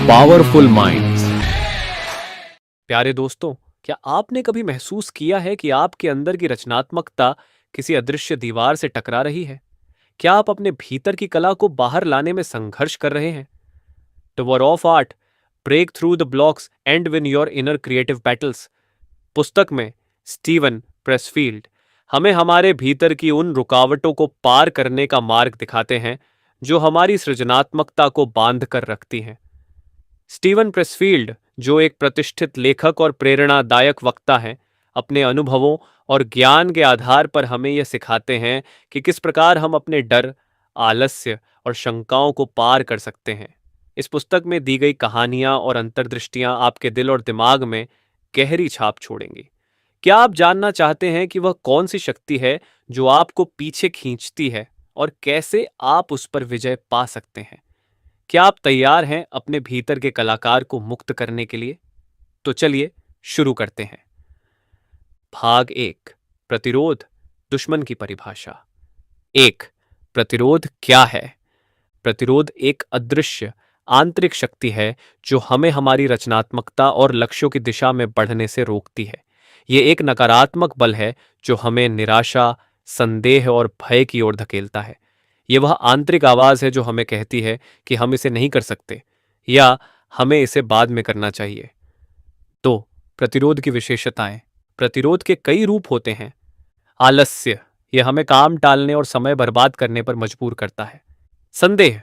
Powerful minds. प्यारे दोस्तों, क्या आपने कभी महसूस किया है कि आपके अंदर की रचनात्मकता किसी अदृश्य दीवार से टकरा रही है? क्या आप अपने भीतर की कला को बाहर लाने में संघर्ष कर रहे हैं? The war of art, break through the blocks and win your inner creative battles पुस्तक में स्टीवन प्रेसफील्ड हमें हमारे भीतर की उन रुकावटों को पार करने का मार्ग दिखाते हैं जो हमारी सृजनात्मकता को बांध कर रखती हैं। स्टीवन प्रेसफील्ड, जो एक प्रतिष्ठित लेखक और प्रेरणादायक वक्ता हैं, अपने अनुभवों और ज्ञान के आधार पर हमें यह सिखाते हैं कि किस प्रकार हम अपने डर, आलस्य और शंकाओं को पार कर सकते हैं। इस पुस्तक में दी गई कहानियां और अंतर्दृष्टियां आपके दिल और दिमाग में गहरी छाप छोड़ेंगी। क्या आप जानना चाहते हैं कि वह कौन सी शक्ति है जो आपको पीछे खींचती है और कैसे आप उस पर विजय पा सकते हैं? क्या आप तैयार हैं अपने भीतर के कलाकार को मुक्त करने के लिए? तो चलिए शुरू करते हैं। भाग एक, प्रतिरोध, दुश्मन की परिभाषा। एक, प्रतिरोध क्या है? प्रतिरोध एक अदृश्य आंतरिक शक्ति है जो हमें हमारी रचनात्मकता और लक्ष्यों की दिशा में बढ़ने से रोकती है। यह एक नकारात्मक बल है जो हमें निराशा, संदेह और भय की ओर धकेलता है। यह वह आंतरिक आवाज है जो हमें कहती है कि हम इसे नहीं कर सकते या हमें इसे बाद में करना चाहिए। तो प्रतिरोध की विशेषताएं। प्रतिरोध के कई रूप होते हैं। आलस्य, यह हमें काम टालने और समय बर्बाद करने पर मजबूर करता है। संदेह,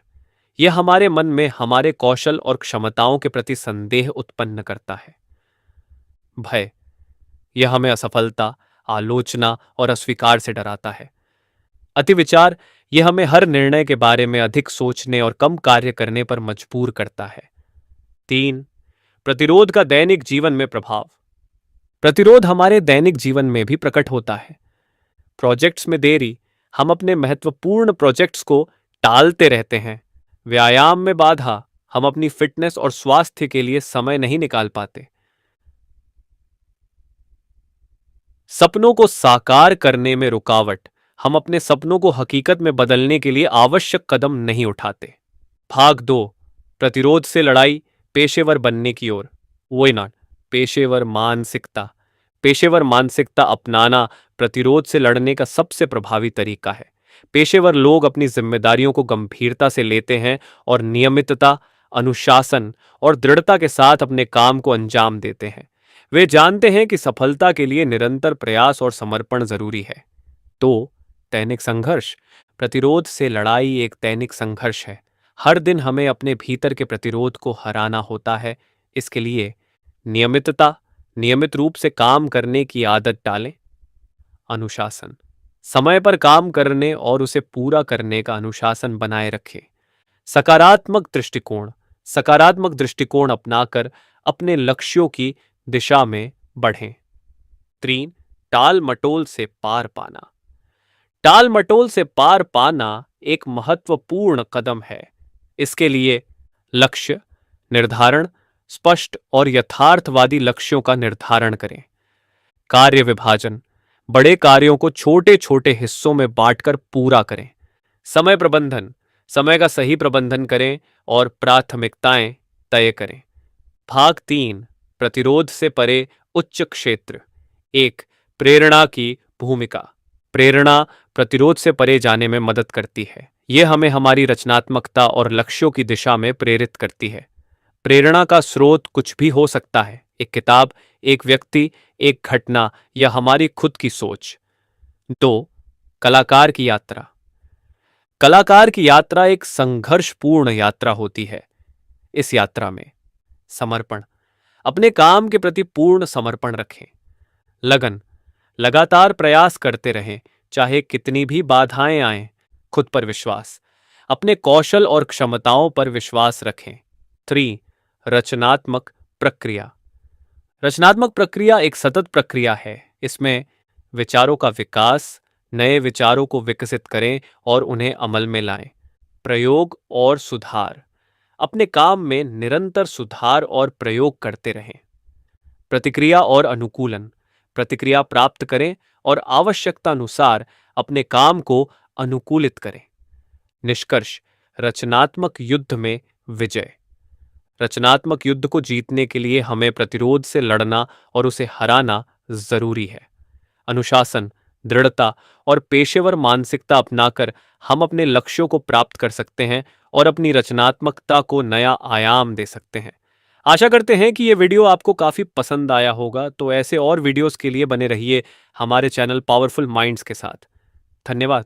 यह हमारे मन में हमारे कौशल और क्षमताओं के प्रति संदेह उत्पन्न करता है। भय, यह हमें असफलता, आलोचना और अस्वीकार से डराता है। अतिविचार, यह हमें हर निर्णय के बारे में अधिक सोचने और कम कार्य करने पर मजबूर करता है। 3. प्रतिरोध का दैनिक जीवन में प्रभाव। प्रतिरोध हमारे दैनिक जीवन में भी प्रकट होता है। प्रोजेक्ट्स में देरी, हम अपने महत्वपूर्ण प्रोजेक्ट्स को टालते रहते हैं। व्यायाम में बाधा, हम अपनी फिटनेस और स्वास्थ्य के लिए समय नहीं निकाल पाते। सपनों को साकार करने में रुकावट, हम अपने सपनों को हकीकत में बदलने के लिए आवश्यक कदम नहीं उठाते। भाग 2, प्रतिरोध से लड़ाई, पेशेवर बनने की ओर। वही ना, पेशेवर मानसिकता। पेशेवर मानसिकता अपनाना प्रतिरोध से लड़ने का सबसे प्रभावी तरीका है। पेशेवर लोग अपनी जिम्मेदारियों को गंभीरता से लेते हैं और नियमितता, अनुशासन और दृढ़ता के साथ अपने काम को अंजाम देते हैं। वे जानते हैं कि सफलता के लिए निरंतर प्रयास और समर्पण जरूरी है। तो दैनिक संघर्ष। प्रतिरोध से लड़ाई एक दैनिक संघर्ष है। हर दिन हमें अपने भीतर के प्रतिरोध को हराना होता है। इसके लिए नियमितता, नियमित रूप से काम करने की आदत डालें। अनुशासन, समय पर काम करने और उसे पूरा करने का अनुशासन बनाए रखें। सकारात्मक दृष्टिकोण, सकारात्मक दृष्टिकोण अपनाकर अपने लक्ष्यों की दिशा में बढ़ें। 3. टाल मटोल से पार पाना। टाल मटोल से पार पाना एक महत्वपूर्ण कदम है। इसके लिए लक्ष्य निर्धारण, स्पष्ट और यथार्थवादी लक्ष्यों का निर्धारण करें। कार्य विभाजन, बड़े कार्यों को छोटे छोटे हिस्सों में बांटकर पूरा करें। समय प्रबंधन, समय का सही प्रबंधन करें और प्राथमिकताएं तय करें। भाग 3, प्रतिरोध से परे उच्च क्षेत्र। 1. प्रेरणा की भूमिका। प्रेरणा प्रतिरोध से परे जाने में मदद करती है। यह हमें हमारी रचनात्मकता और लक्ष्यों की दिशा में प्रेरित करती है। प्रेरणा का स्रोत कुछ भी हो सकता है। एक किताब, एक व्यक्ति, एक घटना या हमारी खुद की सोच। 2. कलाकार की यात्रा। कलाकार की यात्रा एक संघर्षपूर्ण यात्रा होती है। इस यात्रा में समर्पण, अपने काम के प्रति पूर्ण समर्पण रखें। लगन, लगातार प्रयास करते रहें चाहे कितनी भी बाधाएं आएं। खुद पर विश्वास, अपने कौशल और क्षमताओं पर विश्वास रखें। 3. रचनात्मक प्रक्रिया। रचनात्मक प्रक्रिया एक सतत प्रक्रिया है। इसमें विचारों का विकास, नए विचारों को विकसित करें और उन्हें अमल में लाएं। प्रयोग और सुधार, अपने काम में निरंतर सुधार और प्रयोग करते रहें। प्रतिक्रिया और अनुकूलन, प्रतिक्रिया प्राप्त करें और आवश्यकता अनुसार अपने काम को अनुकूलित करें। निष्कर्ष, रचनात्मक युद्ध में विजय। रचनात्मक युद्ध को जीतने के लिए हमें प्रतिरोध से लड़ना और उसे हराना जरूरी है। अनुशासन, दृढ़ता और पेशेवर मानसिकता अपनाकर हम अपने लक्ष्यों को प्राप्त कर सकते हैं और अपनी रचनात्मकता को नया आयाम दे सकते हैं। आशा करते हैं कि ये वीडियो आपको काफी पसंद आया होगा। तो ऐसे और वीडियोस के लिए बने रहिए हमारे चैनल पावरफुल माइंड्स के साथ। धन्यवाद।